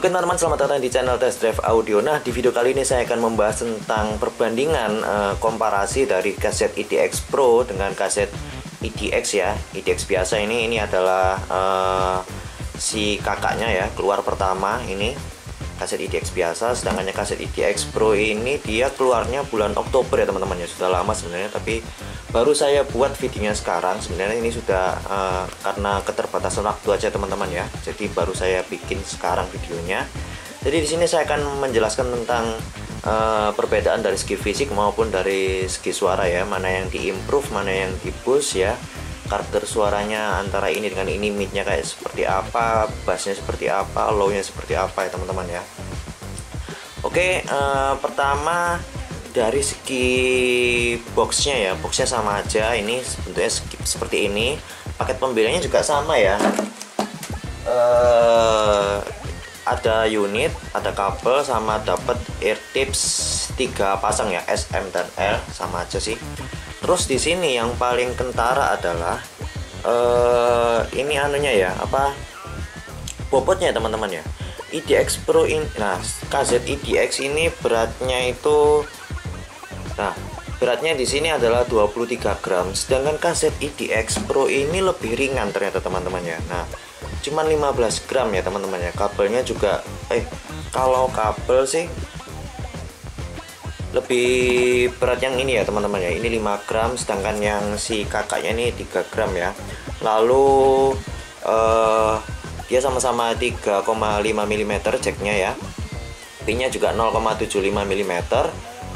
Oke teman-teman, selamat datang di channel Test Drive Audio. Nah, di video kali ini saya akan membahas tentang perbandingan komparasi dari kaset EDX Pro dengan kaset EDX ya. EDX biasa ini adalah si kakaknya ya, keluar pertama ini kaset EDX biasa, sedangkan kaset EDX Pro ini dia keluarnya bulan Oktober ya teman-teman ya. Sudah lama sebenarnya, tapi baru saya buat videonya sekarang. Sebenarnya ini sudah karena keterbatasan waktu aja teman-teman ya, jadi baru saya bikin sekarang videonya. Jadi di sini saya akan menjelaskan tentang perbedaan dari segi fisik maupun dari segi suara ya, mana yang diimprove, mana yang diboost ya, karakter suaranya antara ini dengan ini, midnya kayak seperti apa, bassnya seperti apa, low-nya seperti apa ya teman-teman ya. Oke, pertama dari segi boxnya ya, boxnya sama aja, ini bentuknya seperti ini. Paket pembeliannya juga sama ya, ada unit, ada kabel, sama dapat ear tips 3 pasang ya, S, M, dan L, sama aja sih. Terus di sini yang paling kentara adalah ini anunya ya, apa, bobotnya teman-teman ya. EDX Pro ini, nah kaset EDX ini beratnya itu, nah beratnya di sini adalah 23 gram, sedangkan kaset EDX Pro ini lebih ringan ternyata teman-teman ya. Nah, cuman 15 gram ya teman-teman ya. Kabelnya juga kalau kabel sih lebih berat yang ini ya teman-teman ya, ini 5 gram, sedangkan yang si kakaknya ini 3 gram ya. Lalu dia sama-sama 3,5 mm jacknya ya, pinnya juga 0,75 mm,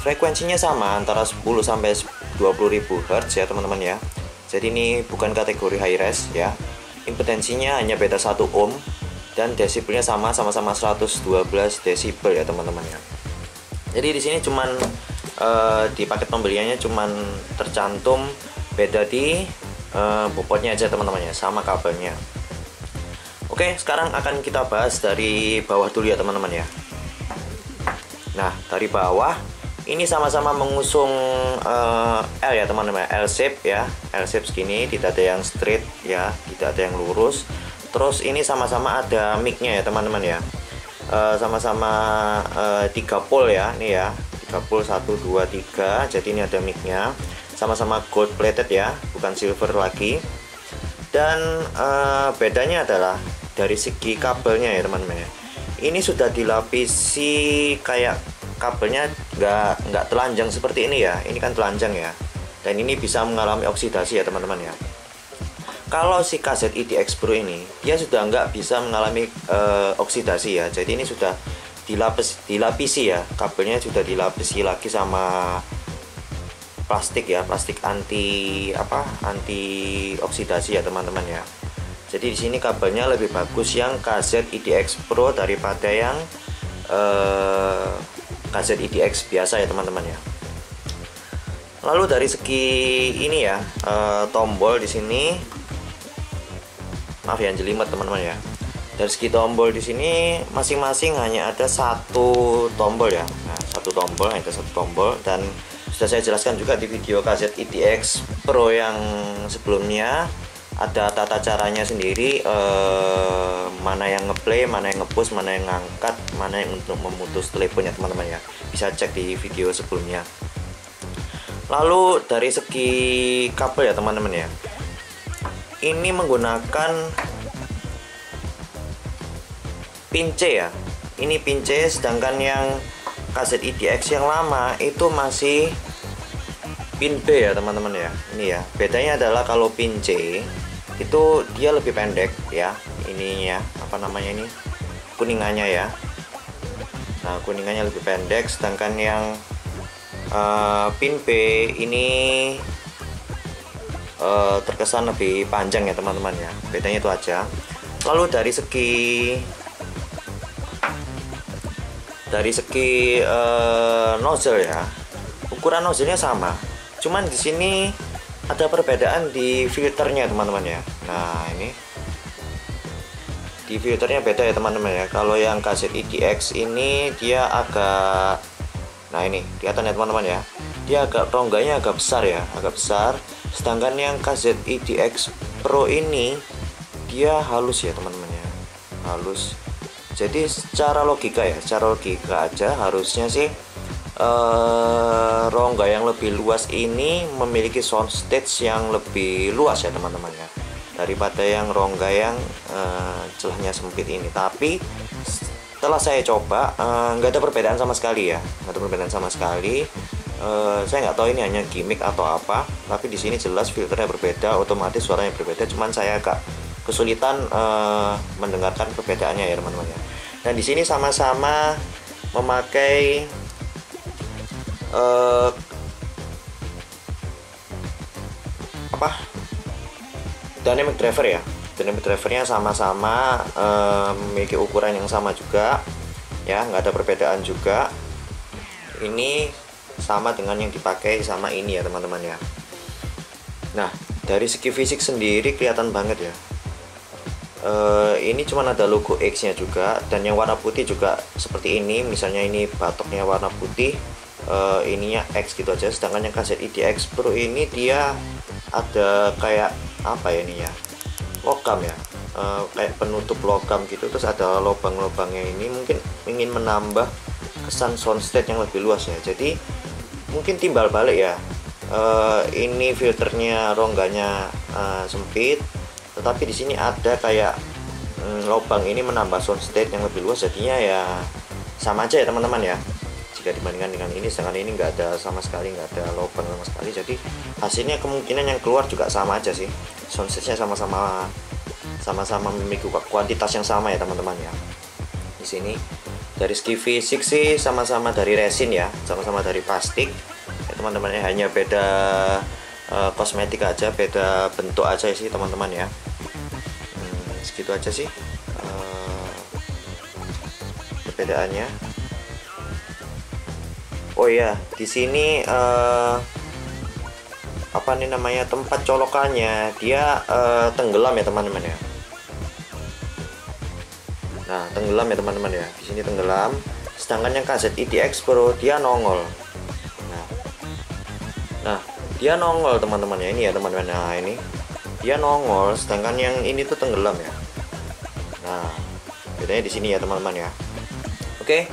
frekuensinya sama antara 10 sampai 20.000 Hz ya teman-teman ya. Jadi ini bukan kategori high res ya. Impedensinya hanya beda 1 ohm dan desibelnya sama-sama 112 desibel ya teman-teman ya. Jadi di sini cuman di paket pembeliannya cuman tercantum beda di bobotnya aja teman-teman ya, sama kabelnya. Oke, sekarang akan kita bahas dari bawah dulu ya teman-teman ya. Nah, dari bawah ini sama-sama mengusung L ya teman-teman, L shape ya, L shape segini, tidak ada yang straight ya, tidak ada yang lurus. Terus ini sama-sama ada mic-nya ya teman-teman ya. Sama-sama 3 pole ya, ini ya, 3 pole, 1, 2, 3. Jadi ini ada mic-nya, sama-sama gold plated ya, bukan silver lagi. Dan bedanya adalah dari segi kabelnya ya teman-teman ya. Ini sudah dilapisi, kayak kabelnya nggak telanjang seperti ini ya, ini kan telanjang ya, dan ini bisa mengalami oksidasi ya teman-teman ya. Kalau si kaset EDX Pro ini dia sudah nggak bisa mengalami oksidasi ya, jadi ini sudah dilapisi ya, kabelnya sudah dilapisi lagi sama plastik ya, plastik anti oksidasi ya teman-teman ya. Jadi di sini kabelnya lebih bagus yang kaset EDX Pro daripada yang kaset EDX biasa ya teman-teman ya. Lalu dari segi ini ya, tombol di sini, maaf ya jelimet teman-teman ya. Dari segi tombol di sini masing-masing hanya ada 1 tombol ya. Nah, 1 tombol, hanya 1 tombol, dan sudah saya jelaskan juga di video kaset EDX Pro yang sebelumnya. Ada tata caranya sendiri, mana yang ngeplay, mana yang ngepush, mana yang ngangkat, mana yang untuk memutus teleponnya teman-teman ya. Bisa cek di video sebelumnya. Lalu dari segi kabel ya teman-teman ya, ini menggunakan pin C ya. Ini pin C, sedangkan yang kaset EDX yang lama itu masih pin B ya teman-teman ya. Ini ya, bedanya adalah kalau pin C itu dia lebih pendek ya, ininya apa namanya, ini kuningannya ya. Nah, kuningannya lebih pendek, sedangkan yang pin B ini terkesan lebih panjang ya teman-teman ya. Bedanya itu aja. Lalu dari segi nozzle ya, ukuran nozzle-nya sama, cuman di sini ada perbedaan di filternya teman-teman ya. Nah, ini di filternya beda ya teman-teman ya. Kalau yang kaset EDX ini dia agak, nah ini kelihatan ya teman-teman ya, dia agak, rongganya agak besar ya, agak besar. Sedangkan yang kaset EDX Pro ini dia halus ya teman-teman ya, halus. Jadi secara logika aja harusnya sih rongga yang lebih luas ini memiliki soundstage yang lebih luas ya teman-teman ya, daripada yang rongga yang celahnya sempit ini. Tapi setelah saya coba nggak ada perbedaan sama sekali ya, nggak ada perbedaan sama sekali. Saya nggak tahu ini hanya gimmick atau apa, tapi di sini jelas filternya berbeda, otomatis suaranya berbeda. Cuman saya agak kesulitan mendengarkan perbedaannya ya teman-teman ya. Dan di sini sama-sama memakai dynamic driver ya. Dynamic drivernya sama-sama memiliki ukuran yang sama juga ya, nggak ada perbedaan juga. Ini sama dengan yang dipakai sama ini ya teman-teman ya. Nah, dari segi fisik sendiri kelihatan banget ya. Ini cuma ada logo X nya juga, dan yang warna putih juga seperti ini. Misalnya ini batoknya warna putih, ininya X gitu aja. Sedangkan yang kaset IDX Pro ini dia ada kayak apa ya, ini ya, logam ya, kayak penutup logam gitu, terus ada lubang-lubangnya. Ini mungkin ingin menambah kesan soundstage yang lebih luas ya. Jadi mungkin timbal balik ya, ini filternya rongganya sempit, tetapi di sini ada kayak lubang, ini menambah soundstage yang lebih luas. Jadinya ya sama aja ya teman-teman ya, jika dibandingkan dengan ini. Sedangkan ini nggak ada sama sekali, nggak ada lubang sama sekali. Jadi hasilnya kemungkinan yang keluar juga sama aja sih, soundstage-nya sama-sama memiliki kuantitas yang sama ya teman-teman ya. Di sini dari segi fisik sih sama-sama dari resin ya, sama-sama dari plastik ya teman-teman ya. Hanya beda kosmetik aja, beda bentuk aja sih teman-teman ya. Segitu aja sih perbedaannya. Oh ya, di sini apa nih namanya, tempat colokannya dia tenggelam ya teman-teman ya. Nah, tenggelam ya teman-teman ya. Di sini tenggelam. Sedangkan yang kaset IDX Pro dia nongol. Nah, dia nongol teman-teman ya. Ini ya teman-teman. Nah, ini dia nongol, sedangkan yang ini tuh tenggelam ya. Nah, bedanya di sini ya teman-teman ya. Oke,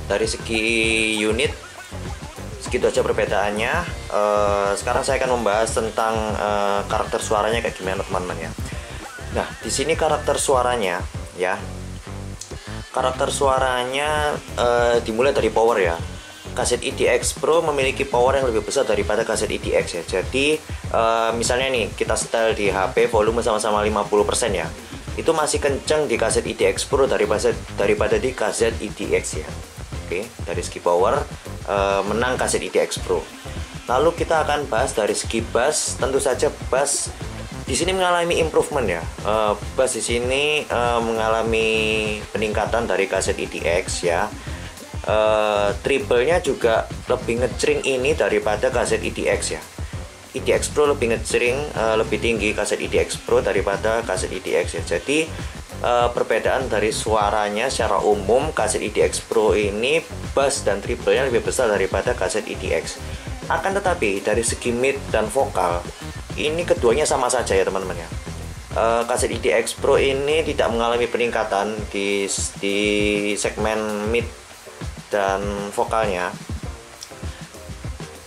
dari segi unit segitu aja perbedaannya. Sekarang saya akan membahas tentang karakter suaranya kayak gimana teman-teman ya. Nah, di sini karakter suaranya ya. Karakter suaranya dimulai dari power ya. Kaset IDX Pro memiliki power yang lebih besar daripada kaset IDX ya. Jadi misalnya nih kita setel di HP volume sama-sama 50% ya, itu masih kenceng di kaset IDX Pro daripada di kaset IDX ya. Oke, dari segi power menang kaset IDX Pro. Lalu kita akan bahas dari segi bass. Tentu saja bass di sini mengalami improvement ya. Bass di sini mengalami peningkatan dari kaset IDX ya. Treble-nya juga lebih ngecering ini daripada kaset IDX ya. IDX Pro lebih ngecering, lebih tinggi kaset IDX Pro daripada kaset IDX ya. Jadi perbedaan dari suaranya secara umum, kaset IDX Pro ini bass dan treble-nya lebih besar daripada kaset IDX. Akan tetapi dari segi mid dan vokal ini keduanya sama saja ya teman-teman ya. Kaset IDX Pro ini tidak mengalami peningkatan di segmen mid dan vokalnya,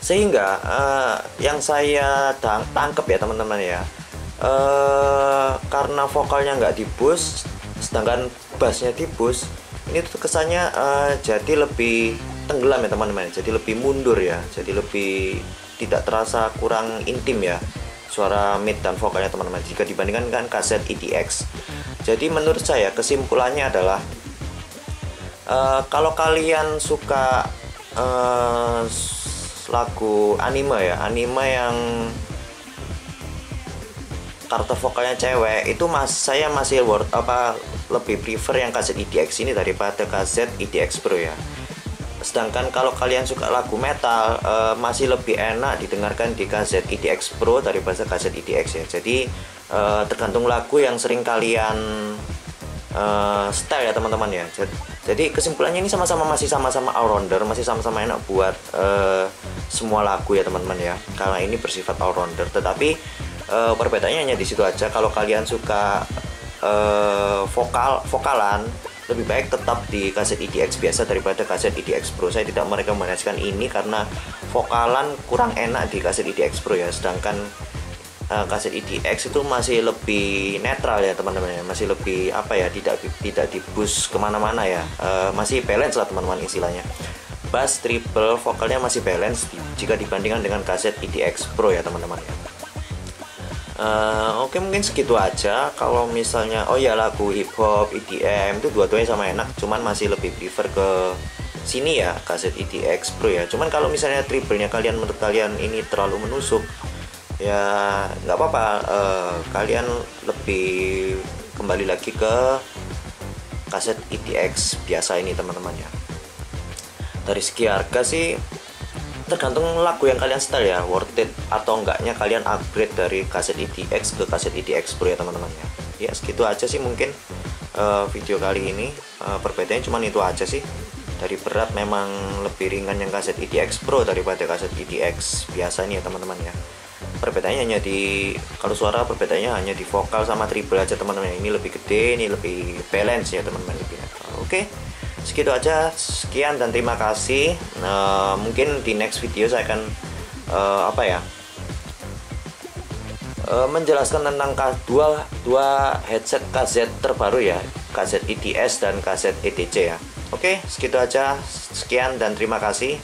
sehingga yang saya tangkap ya teman-teman ya, karena vokalnya nggak di boost sedangkan bassnya di boost, ini tuh kesannya jadi lebih tenggelam ya teman-teman, jadi lebih mundur ya, jadi lebih tidak terasa, kurang intim ya suara mid dan vokalnya teman-teman jika dibandingkan dengan kaset IDX. Jadi menurut saya kesimpulannya adalah kalau kalian suka lagu anime ya, anime yang karakter vokalnya cewek, itu saya masih lebih prefer yang kaset IDX ini daripada kaset IDX Pro ya. Sedangkan kalau kalian suka lagu metal, masih lebih enak didengarkan di kaset IDX Pro daripada kaset IDX ya. Jadi tergantung lagu yang sering kalian style ya teman-teman ya. Jadi kesimpulannya ini masih sama-sama all-rounder, masih sama-sama enak buat semua lagu ya teman-teman ya, karena ini bersifat all-rounder. Tetapi perbedaannya hanya di situ aja. Kalau kalian suka vokalan, lebih baik tetap di kaset EDX biasa daripada kaset EDX Pro. Saya tidak merekomendasikan ini karena vokalan kurang enak di kaset EDX Pro ya, sedangkan kaset EDX itu masih lebih netral ya teman-teman ya, masih lebih apa ya, tidak di boost kemana-mana ya, masih balance lah teman-teman istilahnya. Bass, treble, vokalnya masih balance jika dibandingkan dengan kaset EDX Pro ya teman-teman ya. Oke, mungkin segitu aja. Kalau misalnya lagu hip hop, EDM itu dua-duanya sama enak, cuman masih lebih prefer ke sini ya, kaset EDX Pro ya. Cuman kalau misalnya treble-nya menurut kalian ini terlalu menusuk ya, nggak apa-apa, kalian lebih kembali lagi ke kaset EDX biasa ini teman-teman ya. Dari segi harga sih tergantung lagu yang kalian setel ya, worth it atau enggaknya kalian upgrade dari kaset EDX ke kaset EDX Pro ya teman-teman ya. Ya segitu aja sih mungkin video kali ini, perbedaannya cuma itu aja sih. Dari berat memang lebih ringan yang kaset EDX Pro daripada kaset EDX biasa ini ya teman-teman ya. Perbedaannya hanya kalau suara perbedaannya hanya di vokal sama treble aja teman-teman. Ini lebih gede, ini lebih balance ya teman-teman. Oke, segitu aja, sekian dan terima kasih. Mungkin di next video saya akan menjelaskan tentang dua headset KZ terbaru ya, KZ EDS dan KZ EDC ya. Oke, segitu aja, sekian dan terima kasih.